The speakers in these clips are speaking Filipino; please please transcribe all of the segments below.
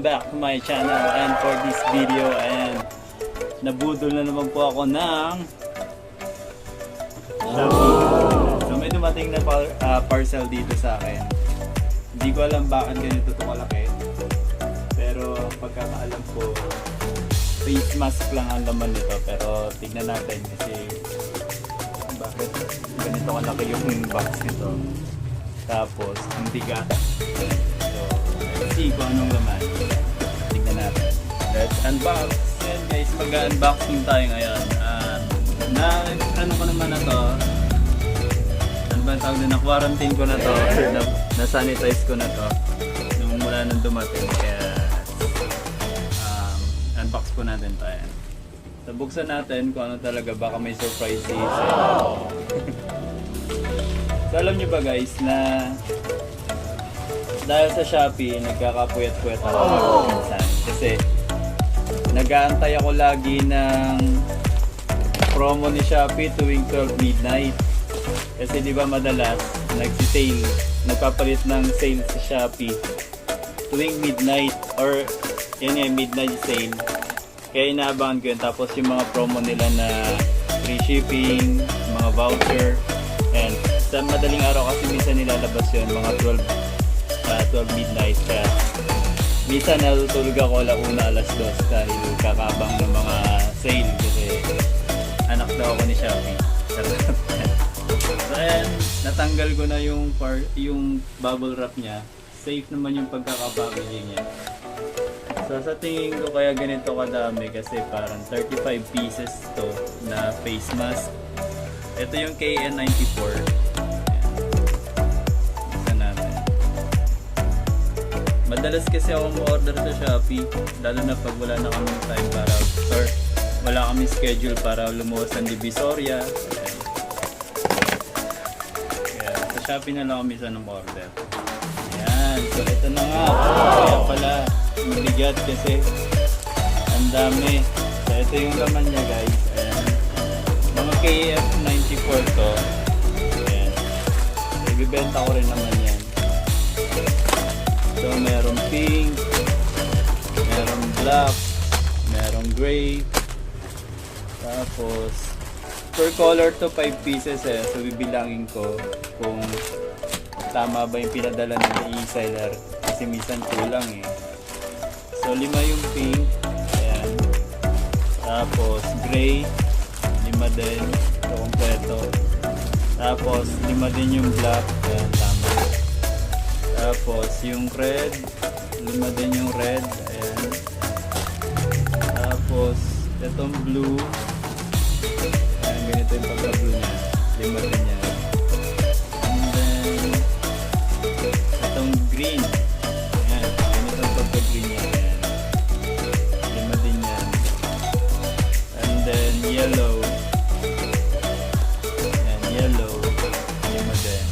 back to my channel, and for this video, and nabudol na naman po ako ng Shopee. So may dumating na parcel dito sa akin. Hindi ko alam bakit ganito ito kalaki, pero pagkakaalam ko face mask lang ang laman nito, pero tignan natin kasi bakit ganito kalaki yung box nito. Tapos ang bigat. So see kung anong laman. Tignan natin. Let's unbox. And guys, mag-unboxing tayo ngayon. Ano ko naman na to, ano ba tawag na, quarantine ko na to, na-sanitize ko na to nung mula nung dumating, kaya unbox po natin tayo. So buksan natin kung ano talaga, baka may surprise si Sel. So alam nyo ba guys na dahil sa Shopee, nagkakapuyat-puyat ako minsan kasi nag-aantay ako lagi ng promo ni Shopee tuwing 12 midnight. Kasi di ba madalas nagsi-sale, nagpapalit ng sale sa Shopee tuwing midnight or yan yung midnight sale. Kaya inaabangan ko yun. Tapos yung mga promo nila na free shipping, mga voucher, and sa madaling araw kasi minsan nilalabas yun mga 12 midnight. Kaya minsan natutulog ako alauna, alas 2 dahil kakabang ng mga sale kasi anak daw ako ni Shopee. So ayan, natanggal ko na yung bubble wrap niya. Safe naman yung pagkakapackaging niya. So sa tingin ko kaya ganito kadami kasi parang 35 pieces to na face mask. Ito yung KN94. Isa natin. Madalas kasi ako order sa Shopee, lalo na pag wala na kami time para or wala kami schedule para lumuwas ng Divisoria. Kaya sa Shopee na lang kami sa order. Ayan, so ito na nga. Kaya pala mabigat kasi ang dami. So ito yung laman niya guys. Ayan. Mga KF94 to. Ayan. So, ibibenta ko rin naman yan. So merong pink, merong black, merong gray. Tapos per color to 5 pieces eh. So bibilangin ko kung tama ba yung pinadala ng e-seller kasi minsan kulang eh. So 5 yung pink, ayan. Tapos gray, 5 din, ito kompleto. Tapos 5 din yung black, ayan, tama. Tapos yung red, 5 din yung red, ayan. Tapos itong blue, ayan, ganito yung pagka-blue niya, 5 din yan. And then itong green, ayan, ganito yung pagka-green niya. Yellow. And yellow. 5 din.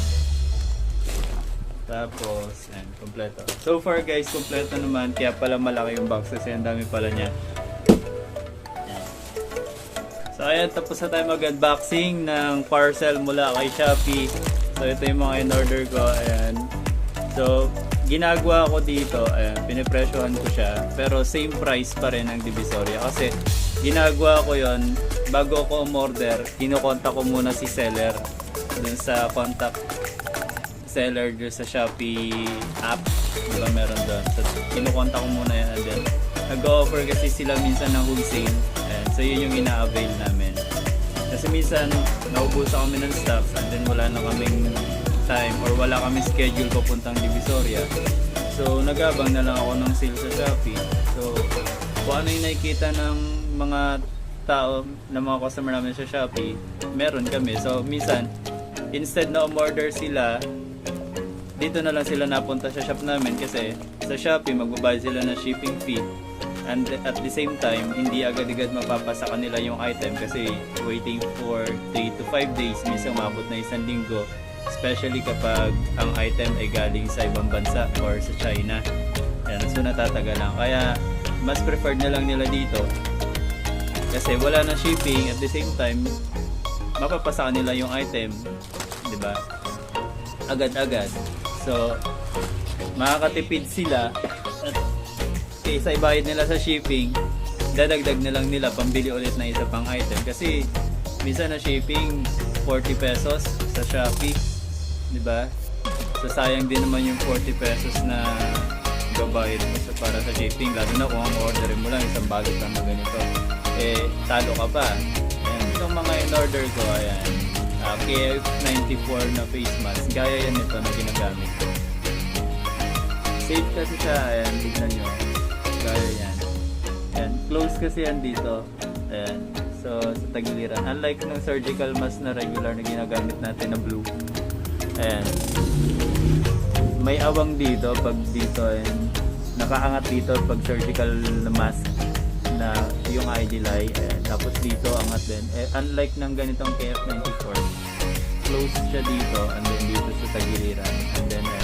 Tapos, and kompleto. So far guys, kompleto naman. Kaya pala malaki yung box kasi ang dami pala niya. So ayan, tapos na tayo mag-unboxing ng parcel mula kay Shopee. So ito yung mga in-order ko. Ayan. So, ginagawa ko dito, ayan, pinipresyohan ko siya. Pero same price pa rin ang Divisoria. Kasi ginagawa ko yon bago ko umorder, kinukontak ko muna si seller dun sa contact seller dun sa Shopee app, diba meron doon. So kinukontak ko muna yan, and then nag-offer kasi sila minsan ng wholesale, and so yun yung ina-avail namin kasi minsan naubusan kami ng stocks and then wala na kaming time or wala kami schedule papuntang Divisoria, so nag-abang na lang ako ng sale sa Shopee. So kung ano yung nakikita ng mga tao, ng mga customer namin sa Shopee, meron kami. So minsan, instead na umorder sila, dito na lang sila napunta sa shop namin kasi sa Shopee magbabayad sila ng shipping fee, and at the same time hindi agad-agad mapapasa kanila yung item kasi waiting for 3 to 5 days, minsan umabot na 1 linggo, especially kapag ang item ay galing sa ibang bansa or sa China. Yan, so natatagal lang, kaya mas preferred na lang nila dito kasi wala na shipping, at the same time mapapasa kanila yung item, di ba, agad-agad. So makakatipid sila at Kasi isa ibayad nila sa shipping, dadagdag na lang nila pambili ulit na isa pang item. Kasi minsan na shipping 40 pesos sa Shopee, di ba? So sayang din naman yung 40 pesos na babayad mo para sa shipping, lalo na kung ang orderin mo lang isang balot lang na ganito, eh talo ka pa. Ayan, itong mga in-order ko, ayan, KF94 na face mask, gaya yan nito na ginagamit ko. Safe kasi siya, ayan, tignan nyo, gaya yan. Ayan, close kasi yan dito, ayan, so sa tagiliran, unlike ng surgical mask na regular na ginagamit natin na blue, ayan, may awang dito pag dito, ayan, nakaangat dito pag surgical na mask na yung ID-Lie, ayan, tapos dito angat din, unlike ng ganitong KF94, close siya dito and then dito sa tagiliran, and then may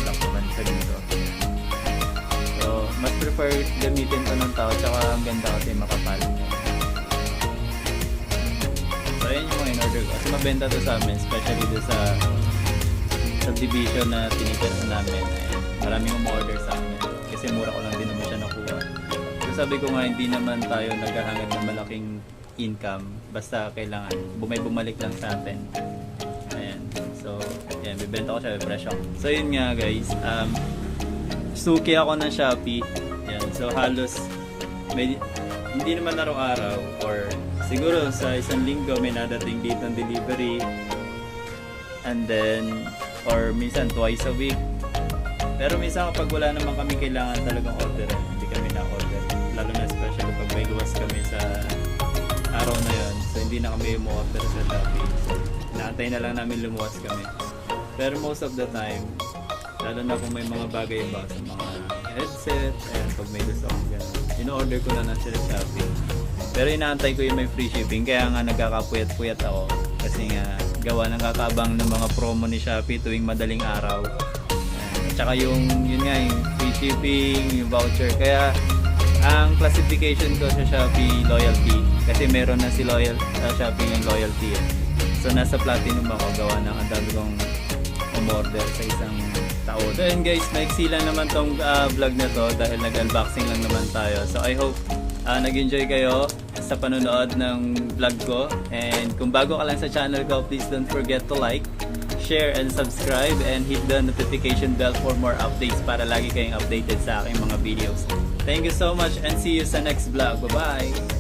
lock naman siya dito. So mas prefer gamitin to ng tao, tsaka ang ganda kasi makapal. So ayan yung mga in-order ko, kasi mabenta to sa amin, especially do sa subdivision na tinitirhan namin. Ayan, maraming umorder sa amin kasi mura ko lang din naman siya nakuha. So sabi ko nga, hindi naman tayo naghahangad ng malaking income, basta kailangan bumalik lang sa atin. Ayan, so yan, bibenta ko siya, presyo. So yun nga guys, suki ako ng Shopee. Ayan, so halos hindi naman araw-araw or siguro sa isang linggo may nadating dito ng delivery, and then or minsan twice a week. Pero minsan kapag wala naman kami kailangan talagang order, hindi kami na-order. Lalo na especially pag may luwas kami sa araw na yon, so hindi na kami umu-order sa Shopee. So inaantay na lang namin lumuwas kami. Pero most of the time, lalo na kung may mga bagay ba sa mga headset, ayan, pag may gusto akong gano'n, in-order ko na lang sa Shopee. Pero inaantay ko yung may free shipping, kaya nga nagkakapuyat-puyat ako. Kasi nga, gawa ng kakabang ng mga promo ni Shopee tuwing madaling araw. At saka yun nga, yung free shipping, yung voucher. Kaya, ang classification ko sa Shopee, loyalty. Kasi meron na si Shopee yung loyalty. So, nasa platinum ako, gawa ng ang dami kong umorder sa isang taon. So, yun guys, maiksi lang naman tong vlog na to dahil nag-unboxing lang naman tayo. So, I hope nag-enjoy kayo sa panonood ng vlog ko, and kung bago ka lang sa channel ko, please don't forget to like, share, and subscribe, and hit the notification bell for more updates para lagi kayong updated sa aking mga videos. Thank you so much and see you sa next vlog. Bye bye!